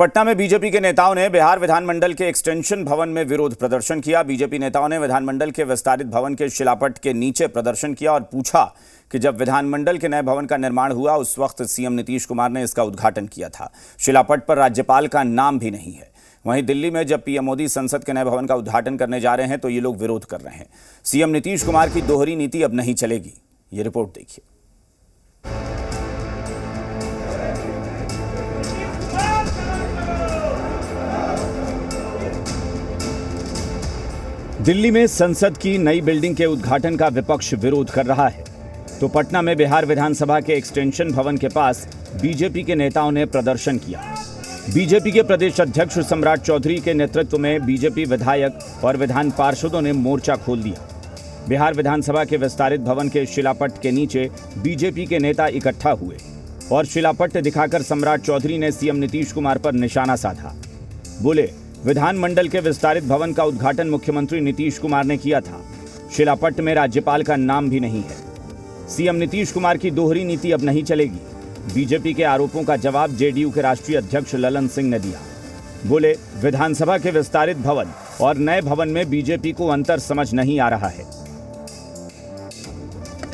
पटना में बीजेपी के नेताओं ने बिहार विधानमंडल के एक्सटेंशन भवन में विरोध प्रदर्शन किया। बीजेपी नेताओं ने विधानमंडल के विस्तारित भवन के शिलापट के नीचे प्रदर्शन किया और पूछा कि जब विधानमंडल के नए भवन का निर्माण हुआ उस वक्त सीएम नीतीश कुमार ने इसका उद्घाटन किया था। शिलापट पर राज्यपाल का नाम भी नहीं है। वहीं दिल्ली में जब पीएम मोदी संसद के नए भवन का उद्घाटन करने जा रहे हैं तो ये लोग विरोध कर रहे हैं। सीएम नीतीश कुमार की दोहरी नीति अब नहीं चलेगी। ये रिपोर्ट देखिए। दिल्ली में संसद की नई बिल्डिंग के उद्घाटन का विपक्ष विरोध कर रहा है तो पटना में बिहार विधानसभा के एक्सटेंशन भवन के पास बीजेपी के नेताओं ने प्रदर्शन किया। बीजेपी के प्रदेश अध्यक्ष सम्राट चौधरी के नेतृत्व में बीजेपी विधायक और विधान पार्षदों ने मोर्चा खोल दिया। बिहार विधानसभा के विस्तारित भवन के शिलापट के नीचे बीजेपी के नेता इकट्ठा हुए और शिलापट दिखाकर सम्राट चौधरी ने सीएम नीतीश कुमार पर निशाना साधा। बोले, विधानमंडल के विस्तारित भवन का उद्घाटन मुख्यमंत्री नीतीश कुमार ने किया था। शिलापट में राज्यपाल का नाम भी नहीं है। सीएम नीतीश कुमार की दोहरी नीति अब नहीं चलेगी। बीजेपी के आरोपों का जवाब जेडीयू के राष्ट्रीय अध्यक्ष ललन सिंह ने दिया। बोले, विधानसभा के विस्तारित भवन और नए भवन में बीजेपी को अंतर समझ नहीं आ रहा है।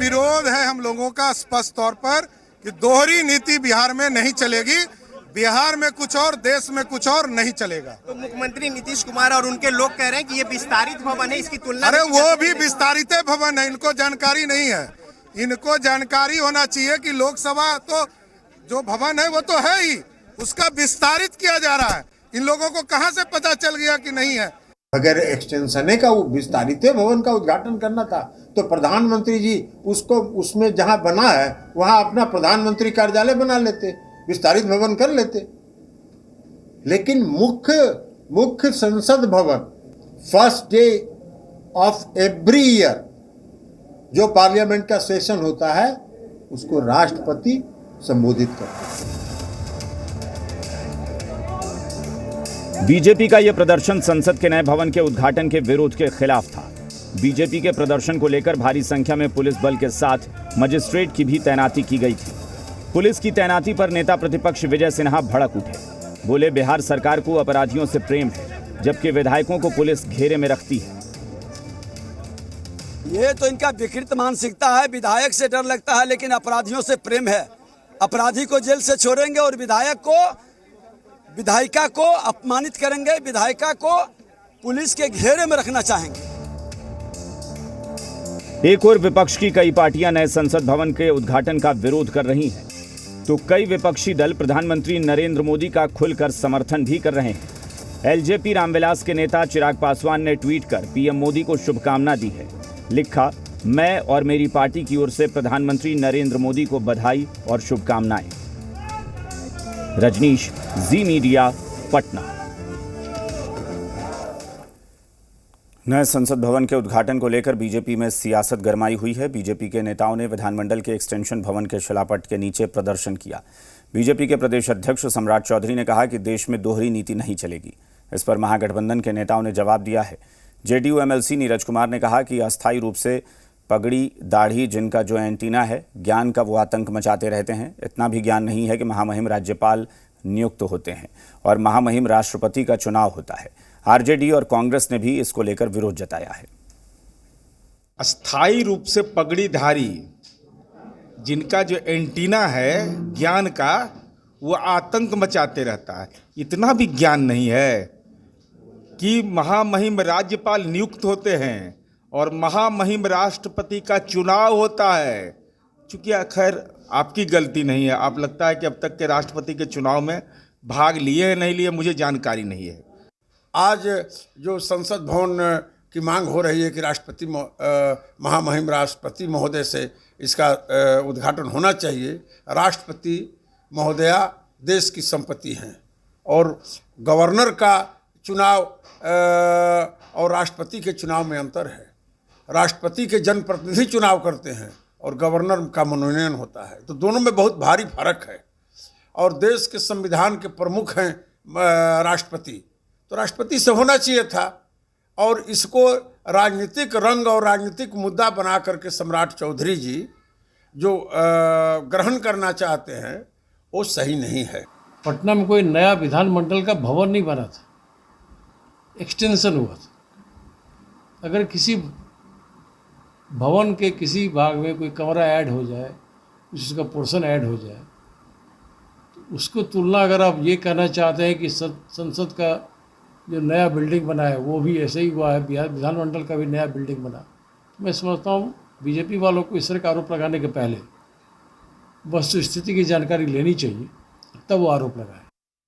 विरोध है हम लोगों का स्पष्ट तौर पर कि दोहरी नीति बिहार में नहीं चलेगी। बिहार में कुछ और, देश में कुछ और नहीं चलेगा। तो मुख्यमंत्री नीतीश कुमार और उनके लोग कह रहे हैं कि ये विस्तारित भवन है, इसकी तुलना अरे वो भी विस्तारित भवन है, इनको जानकारी नहीं है। इनको जानकारी होना चाहिए कि लोकसभा तो जो भवन है वो तो है ही, उसका विस्तारित किया जा रहा है। इन लोगों को कहां से पता चल गया कि नहीं है। अगर एक्सटेंशन का वो विस्तारित भवन का उद्घाटन करना था तो प्रधानमंत्री जी उसको उसमें जहां बना है वहां अपना प्रधानमंत्री कार्यालय बना लेते, विस्तारित भवन कर लेते। लेकिन मुख्य संसद भवन first day of every year जो पार्लियामेंट का सेशन होता है उसको राष्ट्रपति संबोधित करते हैं। बीजेपी का यह प्रदर्शन संसद के नए भवन के उद्घाटन के विरोध के खिलाफ था। बीजेपी के प्रदर्शन को लेकर भारी संख्या में पुलिस बल के साथ मजिस्ट्रेट की भी तैनाती की गई थी। पुलिस की तैनाती पर नेता प्रतिपक्ष विजय सिन्हा भड़क उठे। बोले, बिहार सरकार को अपराधियों से प्रेम है जबकि विधायकों को पुलिस घेरे में रखती है। ये तो इनका विकृत मानसिकता है। विधायक से डर लगता है लेकिन अपराधियों से प्रेम है। अपराधी को जेल से छोड़ेंगे और विधायिका को अपमानित करेंगे, विधायिका को पुलिस के घेरे में रखना चाहेंगे। एक और विपक्ष की कई पार्टियां नए संसद भवन के उद्घाटन का विरोध कर रही हैं तो कई विपक्षी दल प्रधानमंत्री नरेंद्र मोदी का खुलकर समर्थन भी कर रहे हैं। एलजेपी रामविलास के नेता चिराग पासवान ने ट्वीट कर पीएम मोदी को शुभकामना दी है। लिखा, मैं और मेरी पार्टी की ओर से प्रधानमंत्री नरेंद्र मोदी को बधाई और शुभकामनाएं। रजनीश, जी मीडिया, पटना। नए संसद भवन के उद्घाटन को लेकर बीजेपी में सियासत गरमाई हुई है। बीजेपी के नेताओं ने विधानमंडल के एक्सटेंशन भवन के शिलापट के नीचे प्रदर्शन किया। बीजेपी के प्रदेश अध्यक्ष सम्राट चौधरी ने कहा कि देश में दोहरी नीति नहीं चलेगी। इस पर महागठबंधन के नेताओं ने जवाब दिया है। जेडीयू एमएलसी नीरज कुमार ने कहा कि अस्थायी रूप से पगड़ी दाढ़ी जिनका जो एंटीना है, ज्ञान का वो आतंक मचाते रहते हैं। इतना भी ज्ञान नहीं है कि महामहिम राज्यपाल नियुक्त होते हैं और महामहिम राष्ट्रपति का चुनाव होता है। आरजेडी और कांग्रेस ने भी इसको लेकर विरोध जताया है। अस्थायी रूप से पगड़ीधारी जिनका जो एंटीना है ज्ञान का, वो आतंक मचाते रहता है। इतना भी ज्ञान नहीं है कि महामहिम राज्यपाल नियुक्त होते हैं और महामहिम राष्ट्रपति का चुनाव होता है। चूँकि खैर आपकी गलती नहीं है, आप लगता है कि अब तक के राष्ट्रपति के चुनाव में भाग लिए नहीं लिए, मुझे जानकारी नहीं है। आज जो संसद भवन की मांग हो रही है कि राष्ट्रपति महामहिम राष्ट्रपति महोदय से इसका उद्घाटन होना चाहिए। राष्ट्रपति महोदया देश की संपत्ति हैं और गवर्नर का चुनाव और राष्ट्रपति के चुनाव में अंतर है। राष्ट्रपति के जनप्रतिनिधि चुनाव करते हैं और गवर्नर का मनोनयन होता है, तो दोनों में बहुत भारी फर्क है। और देश के संविधान के प्रमुख हैं राष्ट्रपति, तो राष्ट्रपति से होना चाहिए था। और इसको राजनीतिक रंग और राजनीतिक मुद्दा बना करके सम्राट चौधरी जी जो ग्रहण करना चाहते हैं वो सही नहीं है। पटना में कोई नया विधानमंडल का भवन नहीं बना था, एक्सटेंशन हुआ था। अगर किसी भवन के किसी भाग में कोई कमरा ऐड हो जाए, उसका पोर्शन ऐड हो जाए, तो उसको तुलना अगर आप ये कहना चाहते हैं कि संसद का जो नया बिल्डिंग बना है वो भी ऐसे ही हुआ है, बिहार विधानमंडल का भी नया बिल्डिंग बना, तो मैं समझता हूँ बीजेपी वालों को इस तरह का आरोप लगाने के पहले वस्तु स्थिति की जानकारी लेनी चाहिए, तब वो आरोप लगाए।